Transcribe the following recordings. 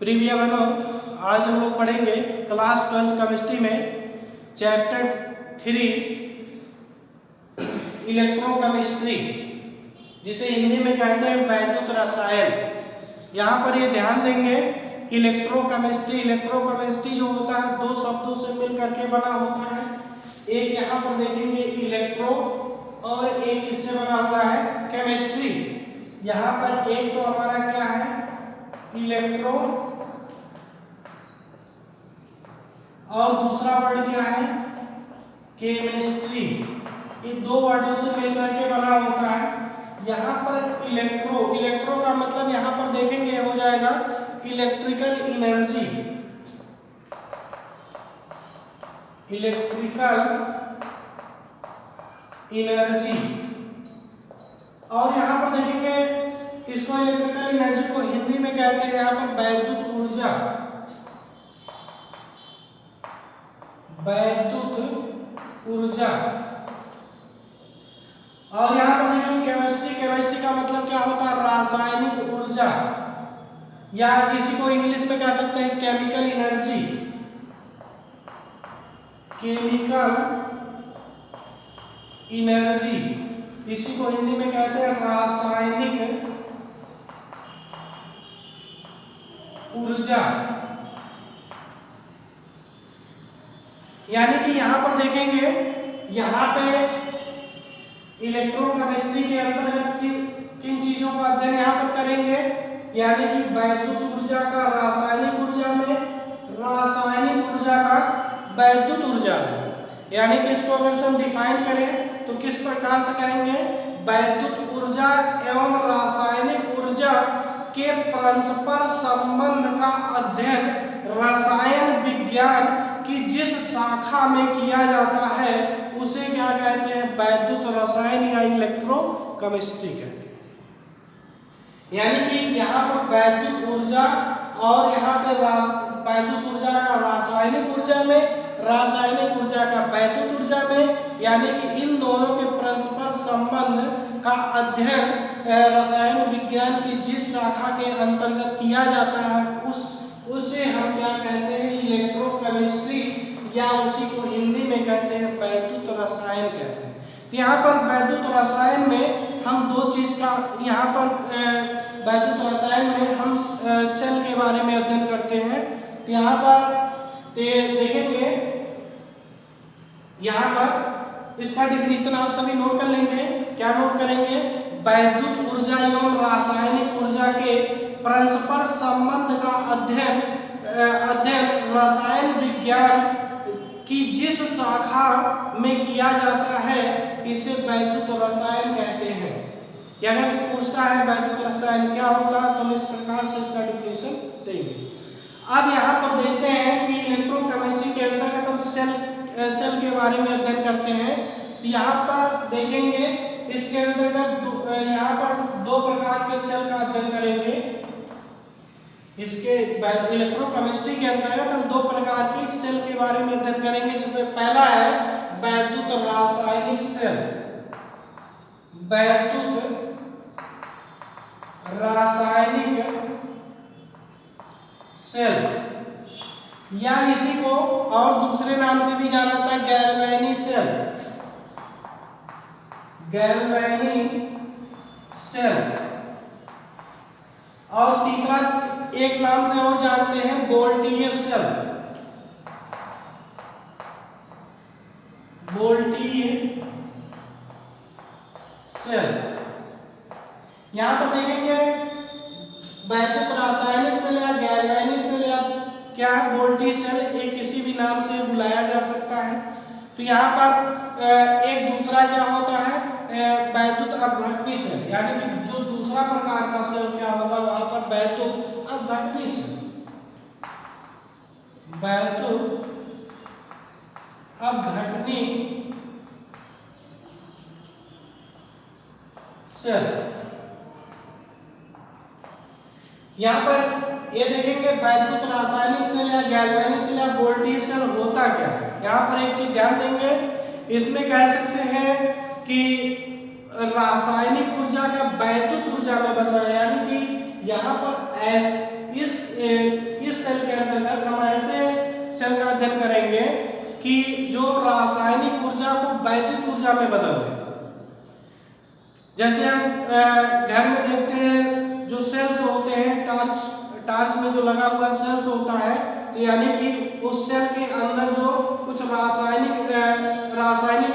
प्रिय बहनों, आज हम लोग पढ़ेंगे क्लास 12 केमिस्ट्री में चैप्टर 3 इलेक्ट्रोकेमिस्ट्री, जिसे हिंदी में कहते हैं वैद्युत रसायन। यहाँ पर ये ध्यान देंगे, इलेक्ट्रोकेमिस्ट्री जो होता है दो शब्दों से मिल करके बना होता है। एक यहाँ पर देखेंगे इलेक्ट्रो और एक किससे बना हुआ है, केमिस्ट्री। यहाँ पर एक तो हमारा क्या है, इलेक्ट्रो, और दूसरा वर्ड क्या है, केमिस्ट्री। ये दो वर्डों से मिलकर के बना होता है। यहाँ पर इलेक्ट्रो का मतलब यहाँ पर देखेंगे हो जाएगा इलेक्ट्रिकल एनर्जी, और यहाँ पर देखेंगे इसको इलेक्ट्रिकल एनर्जी को हिंदी में कहते हैं यहाँ पर वैद्युत ऊर्जा, और यहाँ पर देखेंगे केमिस्ट्री का मतलब क्या होता है, रासायनिक ऊर्जा, या इसी को इंग्लिश में कह सकते हैं केमिकल एनर्जी, इसी को हिंदी में कहते हैं रासायनिक ऊर्जा। यानी कि यहाँ पर देखेंगे, यहाँ पे इलेक्ट्रोकेमिस्ट्री के अंतर्गत किन चीजों का अध्ययन यहाँ पर करेंगे, यानी कि वैद्युत ऊर्जा का रासायनिक ऊर्जा में, रासायनिक ऊर्जा का वैद्युत ऊर्जा में। यानी कि इसको अगर हम डिफाइन करें तो किस प्रकार से करेंगे, वैद्युत ऊर्जा एवं रासायनिक ऊर्जा के परस्पर संबंध का अध्ययन रसायन विज्ञान की जिस शाखा में किया जाता है उसे क्या कहते हैं, वैद्युत रसायन या इलेक्ट्रोकेमिस्ट्री कहते हैं। यानी कि यहाँ पर वैद्युत ऊर्जा और यहाँ पे वैद्युत ऊर्जा का रासायनिक ऊर्जा में, रासायनिक ऊर्जा का वैद्युत ऊर्जा में, यानी कि इन दोनों के परस्पर संबंध का अध्ययन रसायन विज्ञान की जिस शाखा के अंतर्गत किया जाता है उसे हम क्या कहते हैं, इलेक्ट्रोकेमिस्ट्री, या उसी को हिंदी में कहते हैं वैद्युत रसायन कहते हैं। तो यहाँ पर वैद्युत रसायन में हम दो चीज का, यहाँ पर वैद्युत रसायन में हम सेल के बारे में अध्ययन करते हैं। तो यहाँ पर देखेंगे, यहाँ पर इसका डिफिनीशन आप सभी नोट कर लेंगे। क्या नोट करेंगे, वैद्युत ऊर्जा एवं रासायनिक ऊर्जा के परस्पर संबंध का अध्ययन रसायन विज्ञान की जिस शाखा में किया जाता है इसे वैद्युत रसायन कहते हैं। अगर से पूछता है वैद्युत रसायन क्या होता है तो हम इस प्रकार से इसका डिफिनीशन देंगे। अब यहाँ पर देखते हैं कि इलेक्ट्रोकेमिस्ट्री के अंतर्गत हम सेल के बारे में अध्ययन करते हैं। तो यहाँ पर देखेंगे इसके अंतर्गत यहाँ पर दो प्रकार के सेल का अध्ययन करेंगे। इसके इलेक्ट्रोकेमिस्ट्री के अंतर्गत हम दो प्रकार के सेल के बारे में अध्ययन करेंगे, जिसमें पहला है वैद्युत रासायनिक सेल, वैद्युत रासायनिक सेल, या इसी को और दूसरे नाम से भी जाना जाता है गैल्वेनी सेल, और तीसरा एक नाम से और जानते हैं वोल्टेज सेल, यहाँ पर देखेंगे वैद्युत रासायनिक सेल या गैल्वेनिक सेल या क्या है, वोल्टेज सेल, एक किसी भी नाम से बुलाया जा सकता है। तो यहाँ पर एक दूसरा क्या होता है, वैद्युत अपघटनी सेल, यानी कि जो दूसरा प्रकार का सेल क्या होगा वहां पर वैद्युत अपघटनी सेल, वैद्युत अपघटनी सेल। यहाँ पर ये देखेंगे वैद्युत रासायनिक सेल या गैल्वेनिक सेल या वोल्टेज सेल होता क्या है। यहाँ पर एक चीज ध्यान देंगे, इसमें कह सकते हैं कि रासायनिक ऊर्जा का वैद्युत ऊर्जा में बदला है, यानी कि यहाँ पर इस जैसे हम घर में देखते हैं जो सेल्स होते हैं, टार्च में जो लगा हुआ सेल्स होता है, तो यानी कि उस सेल के अंदर जो कुछ रासायनिक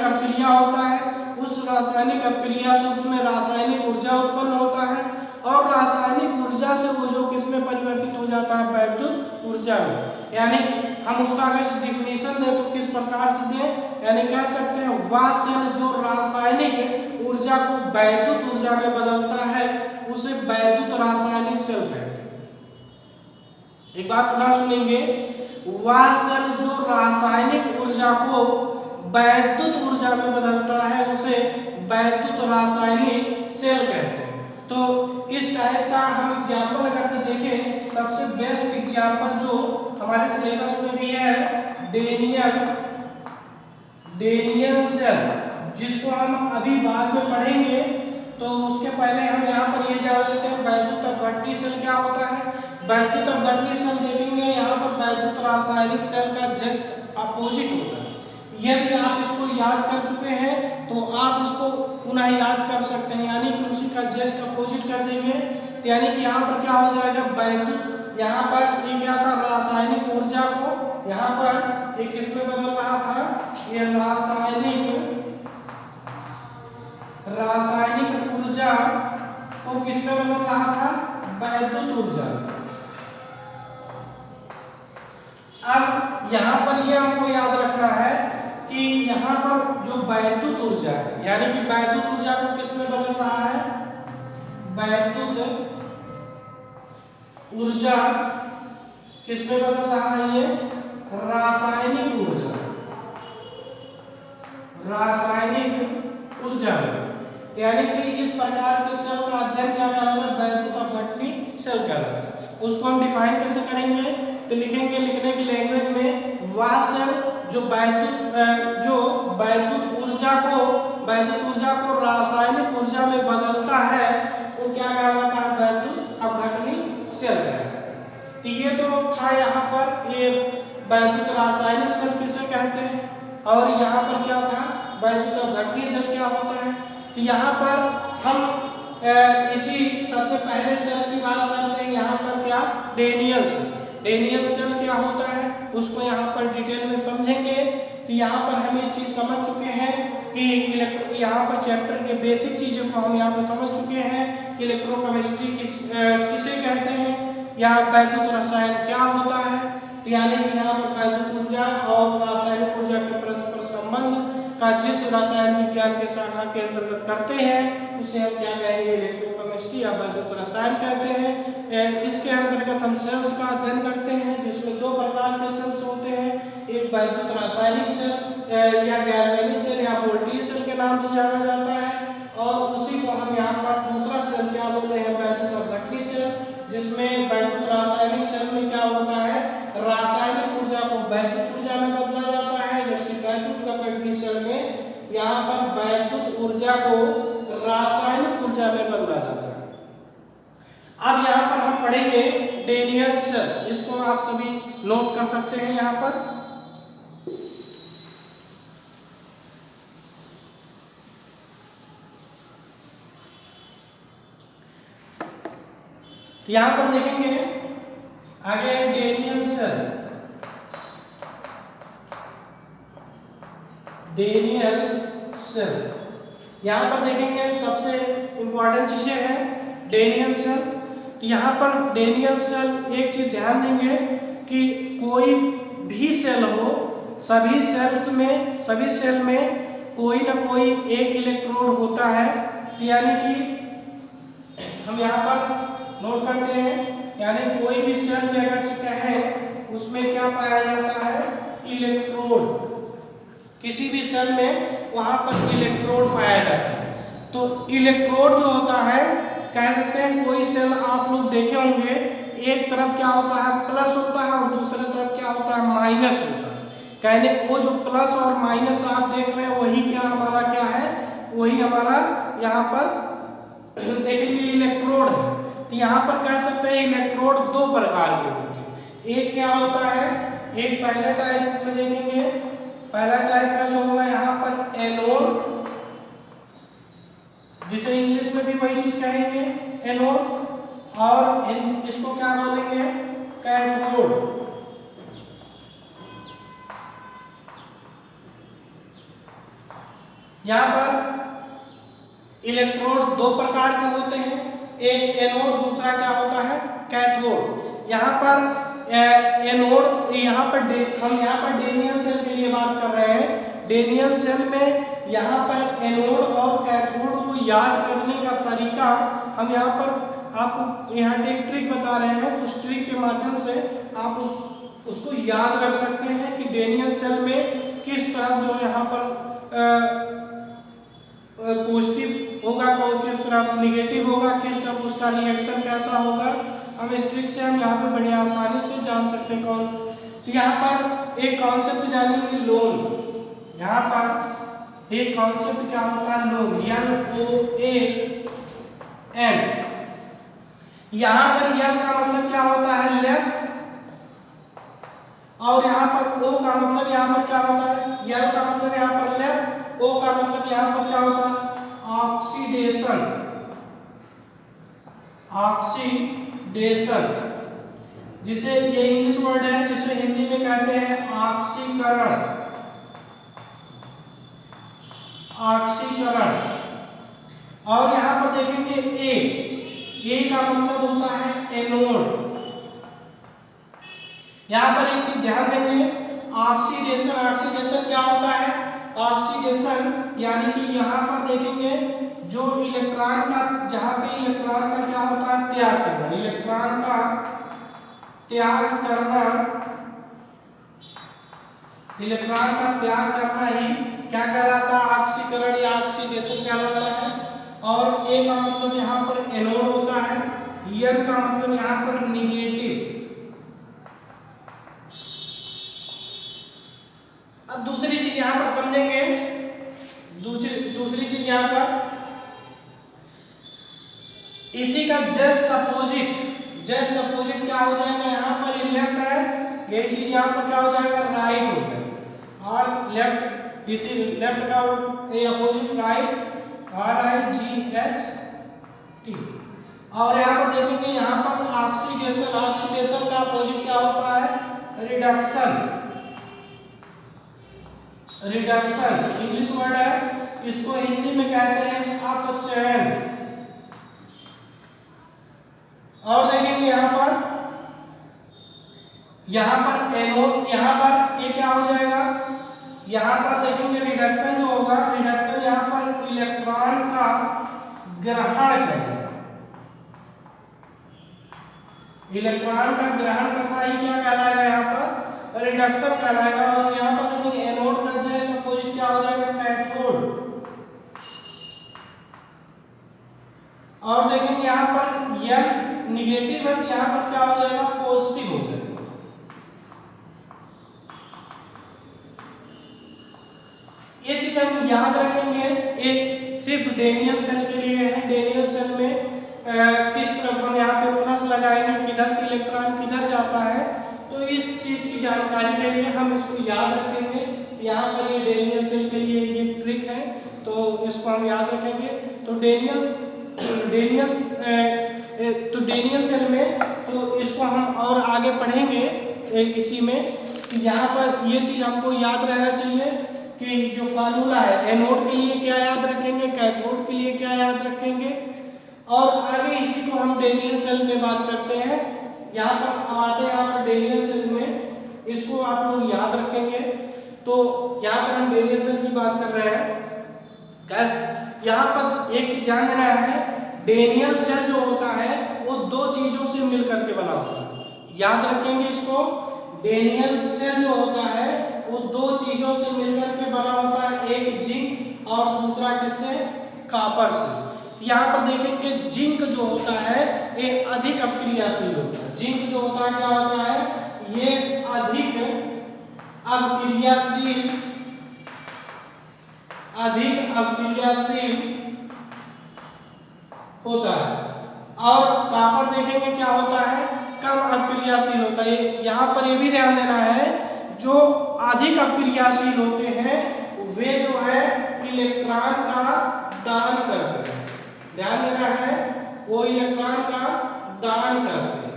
अभिक्रिया होता है, उस रासायनिक अभिक्रिया से उसमें रासायनिक ऊर्जा उत्पन्न होता है और रासायनिक ऊर्जा से वो जो किसमें परिवर्तित हो जाता है, वैद्युत ऊर्जा में। यानी हम उसका अगर डिफिनेशन दें तो किस प्रकार से दें, यानी कह सकते हैं वह सेल जो रासायनिक ऊर्जा को वैद्युत ऊर्जा में बदलता है उसे वैद्युत रासायनिक सेल कहते हैं। एक बात पुनः सुनेंगे, वह सेल जो रासायनिक ऊर्जा को वैद्युत ऊर्जा में बदलता है उसे वैद्युत रासायनिक सेल कहते हैं। तो इस टाइप का हम एग्जाम्पल अगर से देखें, सबसे बेस्ट एग्जाम्पल जो हमारे सिलेबस में भी है, डेनियल सेल, जिसको हम अभी बाद में पढ़ेंगे। तो उसके पहले हम यहाँ पर ये जान लेते हैं वैद्युत अपघटनी सेल क्या होता है। वैद्युत अपघटनी सेल देखेंगे, यहाँ पर वैद्युत रासायनिक सेल का जस्ट अपोजिट होता है। यदि आप इसको याद कर चुके हैं तो आप इसको पुनः याद कर सकते हैं, यानी कि उसी का जस्ट अपोजिट कर देंगे। तो यानी कि यहाँ पर क्या हो जाएगा, वैद्युत, यहाँ पर ये क्या था, रासायनिक ऊर्जा को यहाँ पर एक किसमें बदल रहा था, ये रासायनिक ऊर्जा को किसमें बदल रहा था, वैद्युत ऊर्जा। अब यहाँ पर ये हमको याद रखना है कि यहाँ पर जो वैद्युत ऊर्जा है, यानी कि वैद्युत ऊर्जा को किसमें बदल रहा है, वैद्युत ऊर्जा किसमें बदल रहा है, ये रासायनिक ऊर्जा में। यानी कि इस प्रकार के सेल का अध्ययन क्या कहलाता है, वैद्युत अपघटनी सेल कहलाता है। उसको हम डिफाइन कैसे करेंगे, तो लिखेंगे, लिखने की लैंग्वेज में, वह सेल जो वैद्युत ऊर्जा को रासायनिक ऊर्जा में बदलता है वो क्या कहलाता है, वैद्युत अपघटनी सेल कहलाता है। तो ये तो था यहाँ पर, ये वैद्युत रासायनिक सेल किसे कहते हैं और यहाँ पर क्या था, वैद्युत अपघटनी सेल क्या होता है। तो यहाँ पर हम इसी सबसे पहले सेल की बात करते हैं, यहाँ पर क्या, डेनियल सेल क्या होता है उसको यहाँ पर डिटेल में समझेंगे। तो यहाँ पर हम ये चीज समझ चुके हैं कि यहाँ पर चैप्टर के बेसिक चीजों को हम यहाँ पर समझ चुके हैं कि इलेक्ट्रोकेमिस्ट्री किसे कहते हैं या वैद्युत रसायन क्या होता है। तो यानी कि यहाँ पर वैद्युत ऊर्जा और रासायनिक ऊर्जा के परस्पर संबंध का जिस रसायन विज्ञान के शाखा के अंतर्गत करते हैं उसे हम क्या कहेंगे, इलेक्ट्रोकेमिस्ट्री या वैद्युत रसायन कहते हैं। इसके अंतर्गत हम सेल्स का अध्ययन करते हैं जिसमें दो प्रकार के सेल्स होते हैं, एक वैद्युत रासायनिक सेल या गैल्वेनिक सेल या वोल्टेज सेल के नाम से जाना जाता है, और उसी को हम यहाँ पर दूसरा सेल क्या बोल रहे हैं, वैद्युत अपघटनी सेल, जिसमें वैद्युत रासायनिक सेल में क्या होता है, रासायनिक ऊर्जा को वैद्युत ऊर्जा में बदला जाता है, जबकि वैद्युत अपघटनी सेल में यहाँ पर वैद्युत ऊर्जा को रासायनिक ऊर्जा में बदला जाता है। अब यहाँ पर हम पढ़ेंगे डेनियल सेल, इसको आप सभी नोट कर सकते हैं यहाँ पर। यहाँ पर देखेंगे आगे डेनियल सेल, यहाँ पर देखेंगे सबसे इंपॉर्टेंट चीजें हैं डेनियल सेल। तो यहाँ पर डेनियल सेल एक चीज ध्यान देंगे कि कोई भी सेल हो, सभी सेल में कोई ना कोई एक इलेक्ट्रोड होता है। तो यानी कि हम यहाँ पर नोट करते हैं, यानी कोई भी सेल में अगर कहें उसमें क्या पाया जाता है, इलेक्ट्रोड। किसी भी सेल में वहां पर इलेक्ट्रोड पाया जाता है। तो इलेक्ट्रोड जो होता है, कह सकते हैं कोई सेल आप लोग देखे होंगे, एक तरफ क्या होता है, प्लस होता है और दूसरी तरफ क्या होता है, माइनस होता है। कहने वो जो प्लस और माइनस आप देख रहे हैं वही क्या हमारा क्या है, वही हमारा यहाँ पर देखेंगे इलेक्ट्रोड है। तो यहाँ पर कह सकते हैं इलेक्ट्रोड दो प्रकार के होते हैं। एक क्या होता है, एक पहले टाइप में देखेंगे, पहला टाइप का जो होगा यहाँ पर एनोड जिसे इंग्लिश में भी वही चीज कहेंगे एनोड, और इसको क्या बोलेंगे, कैथोड। यहाँ पर इलेक्ट्रोड दो प्रकार के होते हैं, एक एनोड, दूसरा क्या होता है, कैथोड। यहाँ पर एनोड, हम यहाँ पर डेनियल सेल के लिए बात कर रहे हैं। डेनियल सेल में यहाँ पर एनोड और कैथोड को याद करने का तरीका हम यहाँ पर आपको यहाँ एक ट्रिक बता रहे हैं। उस ट्रिक के माध्यम से आप उसको याद रख सकते हैं कि डेनियल सेल में किस तरफ जो यहाँ पर पॉजिटिव होगा, किस तरफ निगेटिव होगा, किस तरफ उसका रिएक्शन कैसा होगा। हम इस ट्रिक से हम यहाँ पे बड़े आसानी से जान सकते हैं कौन। तो यहाँ पर एक कॉन्सेप्ट जानेंगे लोन। यहाँ पर एक कॉन्सेप्ट क्या होता है, लोन, LOAN। यहाँ पर L का मतलब क्या होता है, लेफ्ट, और यहाँ पर O का मतलब यहाँ पर क्या होता है, L का मतलब यहाँ पर लेफ्ट, O का मतलब यहाँ पर क्या होता है, ऑक्सीडेशन। ऑक्सीडेशन जिसे ये इंग्लिश वर्ड है, जिसे हिंदी में कहते हैं ऑक्सीकरण। ऑक्सीकरण। और यहाँ पर देखेंगे ए का मतलब होता है एनोड। यहाँ पर एक चीज ध्यान देंगे, ऑक्सीडेशन, ऑक्सीडेशन क्या होता है, ऑक्सीडेशन यानी कि यहाँ पर देखेंगे जो इलेक्ट्रॉन का, जहाँ पे इलेक्ट्रॉन का क्या होता है, त्याग करना, इलेक्ट्रॉन का त्याग करना, इलेक्ट्रॉन का त्याग करना ही क्या कहलाता है, ऑक्सीकरण या ऑक्सीडेशन कहलाता है। और ए का मतलब यहाँ पर एनोड होता है, एन का मतलब यहाँ पर निगेटिव। अब दूसरी चीज यहाँ पर समझेंगे, दूसरी चीज यहाँ पर इसी का जस्ट अपोजिट क्या हो जाएगा, यहाँ पर ये लेफ्ट है, यही चीज यहाँ पर क्या हो जाएगा, राइट हो जाएगा। और लेफ्ट, इसी लेफ्ट का अपोजिट राइट, RIGST। और यहाँ पर देखेंगे, यहाँ पर ऑक्सीडेशन का अपोजिट क्या होता है, रिडक्शन। इंग्लिश वर्ड है, इसको हिंदी में कहते हैं अपचयन। और देखेंगे यहाँ पर एनोड, यहाँ पर ये क्या हो जाएगा, यहाँ पर देखेंगे रिडक्शन जो होगा, रिडक्शन यहाँ पर इलेक्ट्रॉन का ग्रहण करना, इलेक्ट्रॉन का ग्रहण करना ही क्या कहलाएगा, यहाँ पर रिडक्शन कहलाएगा। और यहाँ पर देखेंगे एनोड का जस्ट अपोजिट क्या हो जाएगा, कैथोड। और देखेंगे यहाँ पर N निगेटिव है, तो यहाँ पर क्या हो जाएगा, पॉजिटिव हो जाएगा। ये चीज हम याद रखेंगे, ये सिर्फ डेनियल सेल के लिए है। डेनियल सेल में किस तरफ हम यहाँ पे प्लस लगाएंगे, किधर से इलेक्ट्रॉन किधर जाता है, तो इस चीज की जानकारी के लिए हम इसको याद रखेंगे। यहाँ पर ये डेनियल सेल के लिए ये ट्रिक है, तो इसको हम याद रखेंगे। तो डेनियल सेल में, तो इसको हम और आगे पढ़ेंगे इसी में। यहाँ पर ये चीज हमको याद रहना चाहिए कि जो फार्मूला है, एनोड के लिए क्या याद रखेंगे, कैथोड के लिए क्या याद रखेंगे, और आगे इसी को हम डेनियल सेल में बात करते हैं। यहाँ पर हम आते हैं, यहाँ पर डेनियल सेल में इसको आप लोग याद रखेंगे। तो यहाँ पर हम डेनियल सेल की बात कर रहे हैं। यहाँ पर एक चीज ध्यान देना है, डेनियल सेल जो होता है वो दो चीजों से मिलकर के बना होता है, याद रखेंगे इसको। डेनियल सेल जो होता है वो दो चीजों से मिलकर के बना होता है, एक जिंक और दूसरा किससे, कॉपर से। यहाँ पर देखेंगे जिंक जो होता है ये अधिक अपक्रियाशील होता है। जिंक जो होता है क्या होता है, ये अधिक अपक्रियाशील होता है। और कॉपर देखेंगे क्या होता है, कम अपक्रियाशील होता है। यहाँ पर ये भी ध्यान देना है, जो अधिक अपक्रियाशील होते हैं वे जो है इलेक्ट्रॉन का दान करते हैं। ध्यान देना है, वो इलेक्ट्रॉन का दान करते हैं।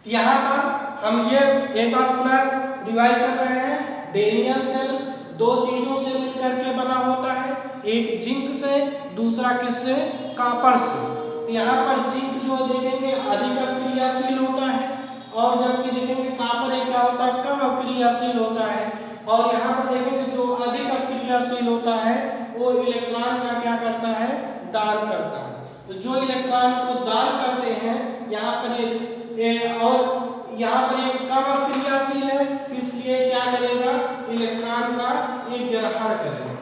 यहाँ पर हम ये एक बार पुनः रिवाइज कर रहे हैं। डेनियल सेल दो चीजों से मिलकर के बना होता है, एक जिंक से, दूसरा किससे, कॉपर से। तो यहाँ पर जिंक जो देखेंगे अधिक अक्रियाशील होता है, और जबकि देखेंगे कॉपर एक क्या होता है, कम अक्रियाशील होता है। और यहाँ पर देखेंगे जो अधिक अक्रियाशील होता है वो इलेक्ट्रॉन का क्या करता है, दान करता है। तो जो इलेक्ट्रॉन को दान करते हैं यहाँ पर और यहाँ पर ये कम अक्रियाशील है, इसलिए क्या करेगा, इलेक्ट्रॉन का एक ग्रहण करेगा।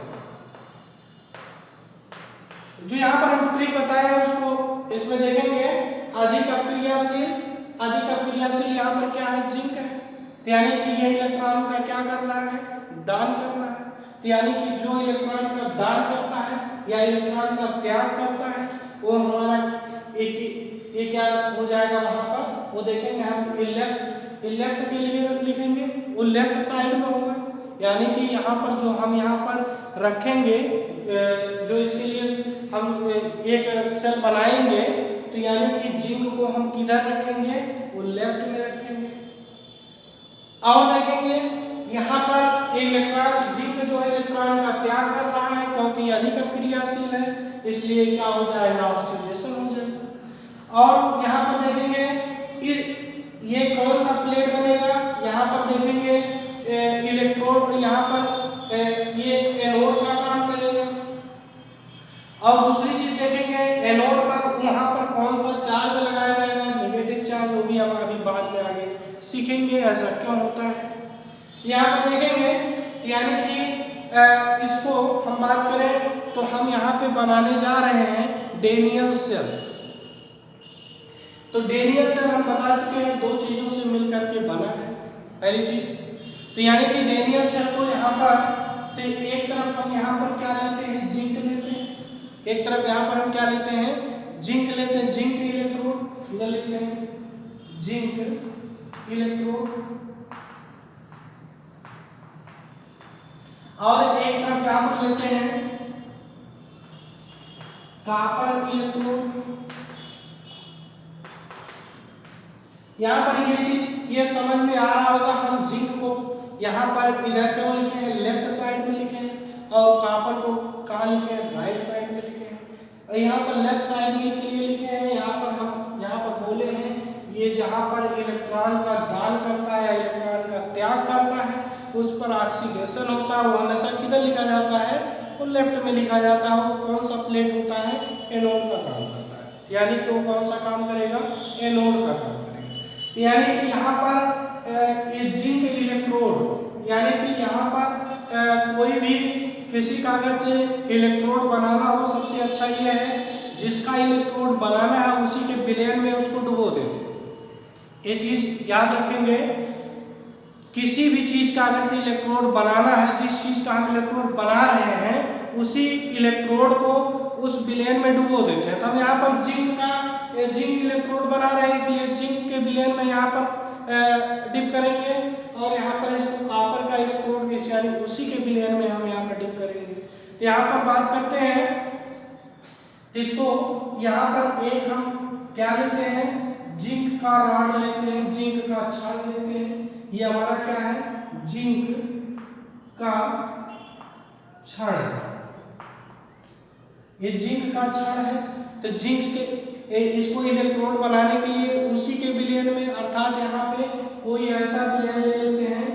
जो यहाँ पर हम ट्रिक बताए उसको इसमें देखेंगे, अधिक अक्रियाशील यहाँ पर क्या है, जिंक है। यानी कि ये इलेक्ट्रॉन का क्या कर रहा है, दान कर रहा है। यानी कि जो इलेक्ट्रॉन का दान करता है या इलेक्ट्रॉन का त्याग करता है वो हमारा एक क्या हो जाएगा वहां पर, वो देखेंगे हम लेफ्ट के लिए लिखेंगे, वो लेफ्ट साइड में होगा। यानी कि यहाँ पर जो हम यहाँ पर रखेंगे, जो इसके लिए हम एक सेल बनाएंगे, तो यानी कि जिंक को हम किधर रखेंगे, वो लेफ्ट में रखेंगे। और देखेंगे यहाँ पर इलेक्ट्रॉन, जिंक जो है इलेक्ट्रॉन का त्याग कर रहा है क्योंकि अधिक अक्रियाशील है, इसलिए क्या हो जाएगा, ऑक्सीडेशन हो जाएगा। और यहाँ पर देखेंगे ये कौन सा प्लेट बनेगा, यहाँ पर देखेंगे इलेक्ट्रोड, यहाँ पर ये एनोड का काम करेगा। और दूसरी चीज देखेंगे एनोड पर वहाँ पर कौन सा चार्ज लगाया जाएगा, नेगेटिव चार्ज होगी। हम अभी बाद में आगे सीखेंगे ऐसा क्यों होता है। यहाँ पर देखेंगे यानी कि इसको हम बात करें तो हम यहाँ पे बनाने जा रहे हैं डेनियल सेल। तो डेनियल सेल हम बता चुके हैं दो चीजों से मिलकर के बना है। पहली चीज तो यानी कि डेनियल सेल को यहाँ पर तो एक तरफ हम यहाँ पर क्या लेते हैं, जिंक लेते हैं। एक तरफ यहाँ पर हम क्या लेते हैं, जिंक लेते हैं, जिंक इलेक्ट्रोड इधर लेते हैं, जिंक इलेक्ट्रोड। और एक तरफ यहाँ पर लेते हैं कॉपर इलेक्ट्रोड। यहाँ पर ये चीज ये समझ में आ रहा होगा, हम जिंक को यहाँ पर इधर क्यों लिखे हैं, लेफ्ट साइड में लिखे हैं, और कॉपर को कहाँ लिखे हैं, राइट साइड में लिखे हैं। और यहाँ पर लेफ्ट साइड में इसलिए लिखे हैं, यहाँ पर हम यहाँ पर बोले हैं ये जहाँ पर इलेक्ट्रॉन का दान करता है, इलेक्ट्रॉन का त्याग करता है, उस पर ऑक्सीडेशन होता है, वो हमेशा किधर लिखा जाता है, वो लेफ्ट में लिखा जाता है। वो कौन सा प्लेट होता है, एनोड का काम करता है। यानी कि वो कौन सा काम करेगा, एनोड का काम करेगा। यानी कि यहाँ पर ये जिंक इलेक्ट्रोड, यानी कि यहाँ पर कोई भी किसी कागज से इलेक्ट्रोड बनाना हो, सबसे अच्छा ये है जिसका इलेक्ट्रोड बनाना है उसी के विलयन में उसको डुबो देते हैं। ये चीज याद रखेंगे, किसी भी चीज का अगर से इलेक्ट्रोड बनाना है, जिस चीज का हम इलेक्ट्रोड बना रहे हैं उसी इलेक्ट्रोड को उस विलयन में डुबो देते हैं। तो हम यहाँ पर जिंक इलेक्ट्रोड बना रहे हैं, इसलिए जिंक के विलयन में यहाँ पर डिप करेंगे, और यहाँ पर इसको कॉपर का इलेक्ट्रोड यानी उसी के विलयन में हम यहाँ पर डिप करेंगे। तो यहाँ पर बात करते हैं इसको, यहाँ पर एक हम क्या लेते हैं, जिंक का रॉड लेते हैं, जिंक का छड़ लेते हैं। ये हमारा क्या है, जिंक का छड़, ये जिंक का छड़ है। तो जिंक के इसको इलेक्ट्रोड बनाने के लिए उसी के विलयन में, अर्थात यहाँ पे कोई ऐसा विलयन ले लेते हैं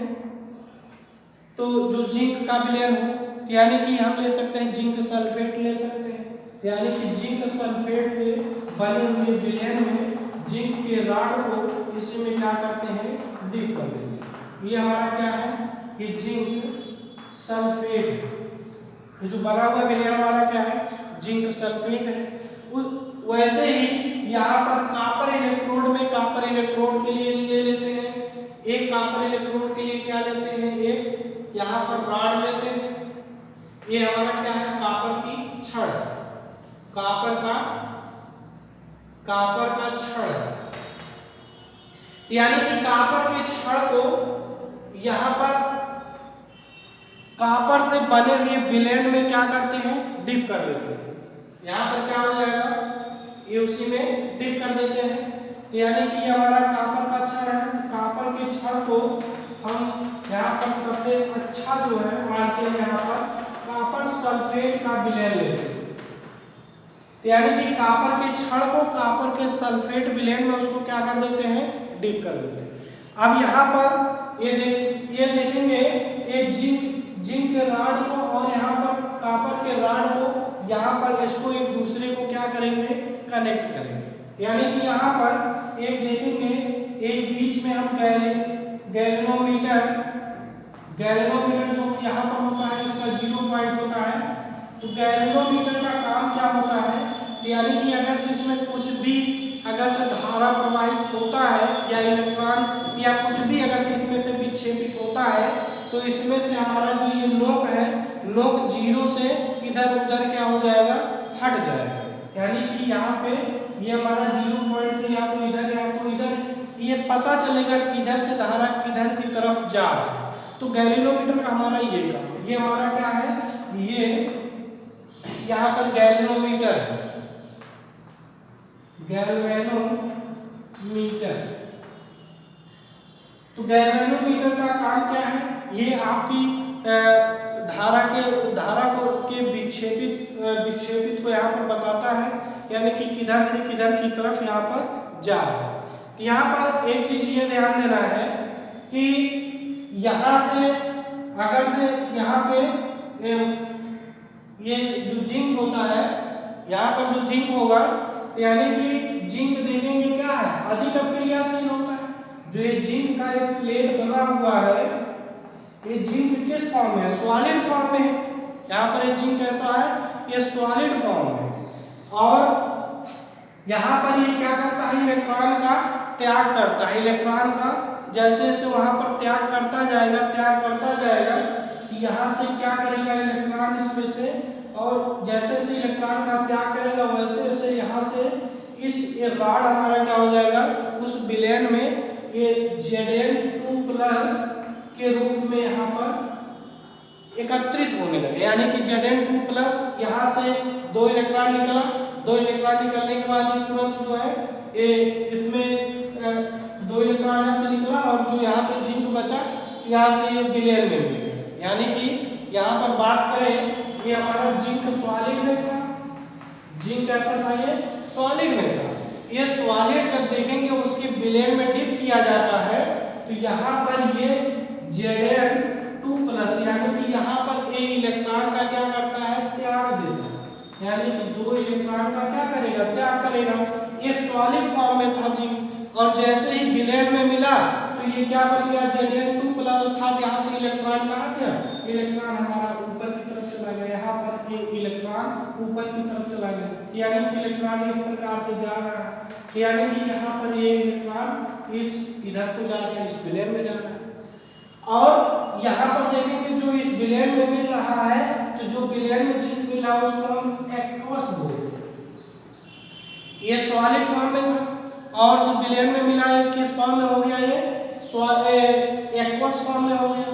तो जो जिंक का विलयन हो, यानी कि हम ले सकते हैं जिंक सल्फेट ले सकते हैं। यानी कि जिंक सल्फेट से बने हुए विलयन में जिंक के रॉड को इसी में क्या करते हैं, डिप कर देंगे। ये हमारा क्या है, ये जिंक सल्फेट है। ये जो बना हुआ विलयन हमारा क्या है, जिंक सल्फेट है। वैसे ही यहाँ पर कॉपर इलेक्ट्रोड में कॉपर इलेक्ट्रोड के लिए ले लेते हैं, एक कॉपर इलेक्ट्रोड के लिए क्या लेते हैं, एक यहाँ पर रॉड लेते हैं। ये हमारा क्या है, कॉपर की छड़, कॉपर का छड़। यानी कि कॉपर के छड़ को यहाँ पर कॉपर से बने हुए विलयन में क्या करते हैं, डिप कर देते हैं। यहाँ पर क्या हो जाएगा, ये उसी में डिप कर देते हैं। तो यानी कि ये हमारा कॉपर का छड़ है। कॉपर के छड़ को हम यहाँ पर सबसे अच्छा जो है मानते हैं, यहाँ पर कॉपर सल्फेट का विलयन लेते हैं। तो यानी कि कॉपर के छड़ को कॉपर के सल्फेट विलयन में उसको क्या कर देते हैं, डिप कर देते हैं। अब यहाँ पर ये देखेंगे, ये जिंक के राड को और यहाँ पर कॉपर के राड को यहाँ पर इसको एक दूसरे को क्या करेंगे, कनेक्ट करेंगे। यानी कि यहाँ पर एक देखेंगे, एक बीच में हम गैल्वेनोमीटर जो यहाँ पर होता है उसका 0 पॉइंट होता है। तो गैल्वेनोमीटर का काम क्या होता है, यानी कि अगर से इसमें कुछ भी अगर से धारा प्रवाहित होता है या इलेक्ट्रॉन या कुछ भी अगर से इसमें से विक्षेपित होता है, तो इसमें से हमारा जो ये नोक है, नोक 0 से इधर उधर क्या हो जाएगा, हट जाएगा। यानी कि यहाँ पे ये हमारा 0 पॉइंट से या तो इधर या तो इधर, ये पता चलेगा कि इधर से धारा किधर की तरफ जा रहा है। तो गैल्वेनोमीटर का हमारा ये काम है। ये हमारा क्या है, ये यहाँ पर गैल्वेनोमीटर है, गैल्वेनोमीटर। तो गैल्वेनोमीटर का काम क्या है, ये आपकी धारा के विक्षेपित को यहाँ पर बताता है, यानी कि किधर से किधर की तरफ यहाँ पर जा रहा है। तो यहाँ पर एक चीज ये ध्यान देना है कि यहाँ से अगर से यहाँ पे ये जो जिंक होता है, यहाँ पर जो जिंक होगा, यानी कि जिंक देखेंगे क्या है, अधिक अक्रियाशील होता है। जो ये जिंक का एक प्लेट बना हुआ है, ये जिंक किस फॉर्म में है, सॉलिड फॉर्म में है। यहाँ पर ये जिंक कैसा है, ये सॉलिड फॉर्म में। और यहाँ पर ये क्या करता है, इलेक्ट्रॉन का त्याग करता है। इलेक्ट्रॉन का जैसे जैसे वहां पर त्याग करता जाएगा, यहाँ से क्या करेगा इलेक्ट्रॉन इसमें से, और जैसे जैसे इलेक्ट्रॉन का त्याग करेगा वैसे वैसे यहाँ से ये राड हमारा क्या हो जाएगा, उस विलयन में ये Zn2+ के रूप में यहाँ पर एकत्रित होने लगे। यानी कि Zn2+ यहाँ से 2 इलेक्ट्रॉन निकला, 2 इलेक्ट्रॉन निकलने के बाद ये तुरंत जो है ये इसमें 2 इलेक्ट्रॉन यहाँ से निकला और जो यहाँ पे जिंक बचा यहाँ से ये विलयन में मिल गया। यानी कि यहाँ पर बात करें, ये हमारा जिंक सॉलिड में था, जिंक कैसा था, ये सॉलिड में था। ये सॉलिड जब देखेंगे उसके विलयन में डिप किया जाता है, तो यहाँ पर ये Zn2+ यानी कि यहाँ पर ए इलेक्ट्रॉन का क्या करता है, त्याग देता है। यानी कि 2 इलेक्ट्रॉन का क्या करेगा, त्याग करेगा। ये सॉलिड फॉर्म में था जिंक, और जैसे ही विलयन में मिला तो ये क्या बन गया, Zn2+ अर्थात यहाँ से इलेक्ट्रॉन कहाँ गया, इलेक्ट्रॉन हमारा ऊपर की तरफ चला गया। यहाँ पर एक इलेक्ट्रॉन ऊपर की तरफ चला गया, यानी कि इलेक्ट्रॉन इस प्रकार से जा रहा है। यानी कि यहाँ पर ये इलेक्ट्रॉन इस इधर को जा रहा है, इस विलयन में जा रहा है। और यहाँ पर देखेंगे जो इस विलयन में मिल रहा है, तो जो विलयन में जिंक मिल रहा है उसको हम एक्वस बोलते हैं। ये सॉलिड फॉर्म में था, और जो विलयन में मिला ये किस फॉर्म में हो गया, ये एक्वस फॉर्म में हो गया।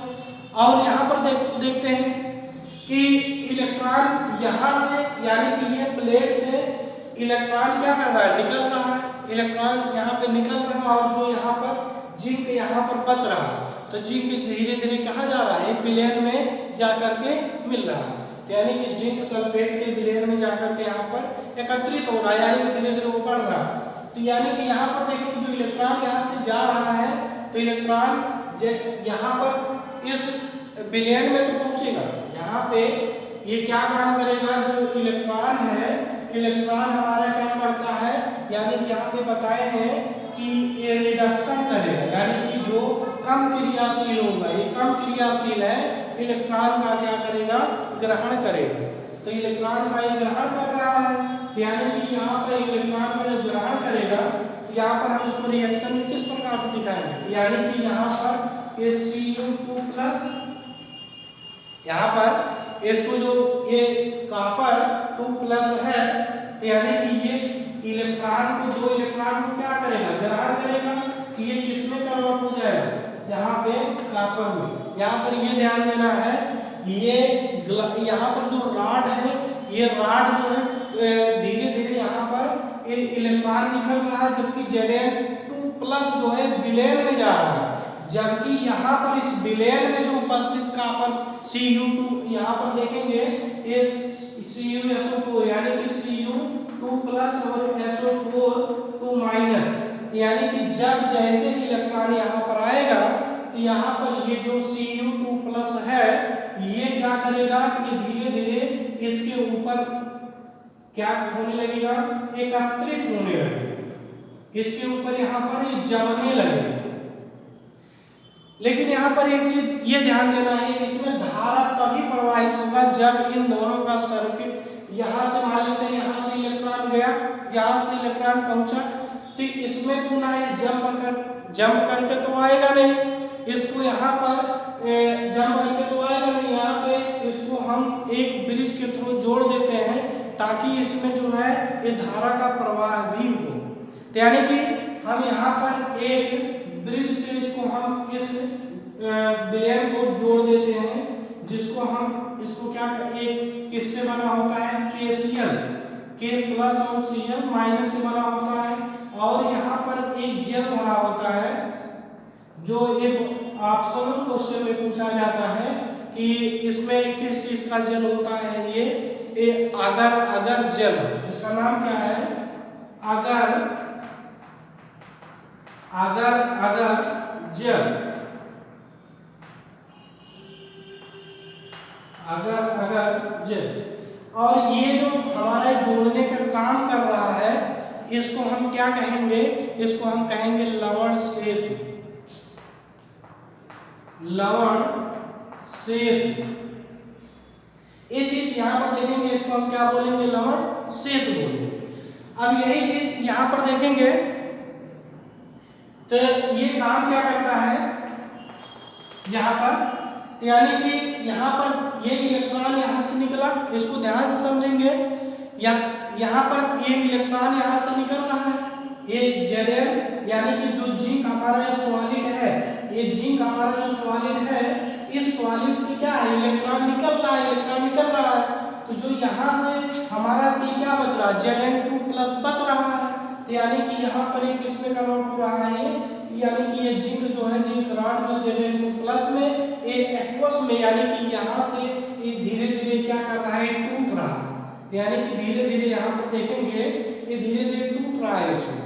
और यहाँ पर देखते हैं कि इलेक्ट्रॉन यहाँ से, यानी कि ये प्लेट से इलेक्ट्रॉन क्या कर रहा है, निकल रहा है। इलेक्ट्रॉन यहाँ पे निकल रहा है, और जो यहाँ पर जिंक यहाँ पर बच रहा है, तो जिंक धीरे धीरे कहाँ जा रहा है, विलयन में जाकर के मिल रहा है। यानी कि जिंक सल्फेट के विलयन में जाकर के यहाँ पर एकत्रित हो रहा है, यानी कि धीरे धीरे वो बढ़ रहा है। तो यानी कि यहाँ पर देखिए जो इलेक्ट्रॉन यहाँ से जा रहा है, तो इलेक्ट्रॉन यहाँ पर इस विलयन में तो पहुंचेगा, यहाँ पे ये क्या काम करेगा, जो इलेक्ट्रॉन है, इलेक्ट्रॉन हमारा क्या करता है, यानी कि यहाँ पे बताए हैं कि ये रिडक्शन करेगा, यानी कि जो कम क्रियाशील होगा, ये कम क्रियाशील है, इलेक्ट्रॉन का क्या करेगा, ग्रहण करेगा। तो इलेक्ट्रॉन का ये ग्रहण कर रहा है, यानी कि यहाँ पर इलेक्ट्रॉन का जो ग्रहण करेगा, यहाँ पर हम उसको रिएक्शन में किस प्रकार से दिखाएंगे, यानी कि यहाँ पर ये Cu2+, यहाँ पर इसको जो ये कॉपर 2+ है, यानी कि ये इलेक्ट्रॉन को 2 इलेक्ट्रॉन को क्या करेगा, ग्रहण करेगा, कि ये किसमें कन्वर्ट हो जाएगा, यहाँ पे कॉपर में। यहाँ पर ये ध्यान देना है, ये यहाँ पर जो रॉड है, ये रॉड जो है धीरे धीरे यहाँ पर इलेक्ट्रॉन निकल रहा है, जबकि Zn2+ जो है विलयन में जा रहा है। जबकि यहाँ पर इस विलयन में जो उपस्थित कॉपर Cu2 यहाँ पर देखेंगे ये CuSO4 यानी कि Cu2+ और SO4 2-, यानी कि जब जैसे इलेक्ट्रॉन यहाँ पर आएगा तो यहाँ पर ये जो Cu2+ है ये क्या करेगा, ये धीरे धीरे इसके ऊपर क्या होने लगेगा, एकत्रित होने लगेगा, इसके ऊपर यहाँ पर ये जमने लगेगा। लेकिन यहाँ पर एक चीज ये ध्यान देना है, इसमें धारा तभी प्रवाहित होगा जब इन दोनों का सर्किट यहाँ से मान लेते हैं, यहाँ से इलेक्ट्रॉन गया, यहाँ से इलेक्ट्रॉन पहुंचा, तो इसमें पुनः जंप करके तो आएगा नहीं, इसको यहाँ पर जंप करके तो आएगा नहीं, यहाँ पे इसको हम एक ब्रिज के थ्रू जोड़ देते हैं ताकि इसमें जो है ये धारा का प्रवाह भी हो। तो यानी कि हम यहाँ पर एक ब्रिज से इसको हम इस विलयन को जोड़ देते हैं, जिसको हम इसको क्या एक किससे बना होता है, KCl, K+ और Cl- से बना होता है, और यहाँ पर एक जेल भरा होता है जो एक ऑप्शनल क्वेश्चन में पूछा जाता है कि इसमें किस चीज का जेल होता है, ये अगर जेल, इसका नाम क्या है, अगर जेल, अगर जेल। और ये जो हमारा जोड़ने का काम कर रहा है इसको हम क्या कहेंगे, इसको हम कहेंगे लवण सेतु, लवण सेतु। ये चीज यहाँ पर देखेंगे, इसको हम क्या बोलेंगे, लवण सेतु बोलेंगे। अब यही चीज यहाँ पर देखेंगे तो ये काम क्या करता है यहाँ पर, यानी कि यहाँ पर ये इलेक्ट्रॉन यहाँ से निकला, इसको ध्यान से समझेंगे, यहाँ पर ये इलेक्ट्रॉन यहाँ से निकल रहा है, ये Zn यानी कि जो जिंक हमारा सॉलिड है, ये जिंक हमारा जो सॉलिड है, इस सॉलिड से क्या है, इलेक्ट्रॉन निकल रहा है, इलेक्ट्रॉन निकल रहा है। तो जो यहाँ से हमारा क्या बच रहा है, Zn2+ बच रहा है, तो यानी कि यहाँ पर एक किसमें कन्वर्ट हो रहा है, यानी कि ये जिंक जो है, जिंक रॉड जो Zn2+ में, ये एक्वस में, यानी कि यहाँ से ये धीरे धीरे क्या कर रहा है, टूट रहा है। यानी कि धीरे धीरे यहाँ पर देखेंगे ये धीरे धीरे टूट रहा है इसमें,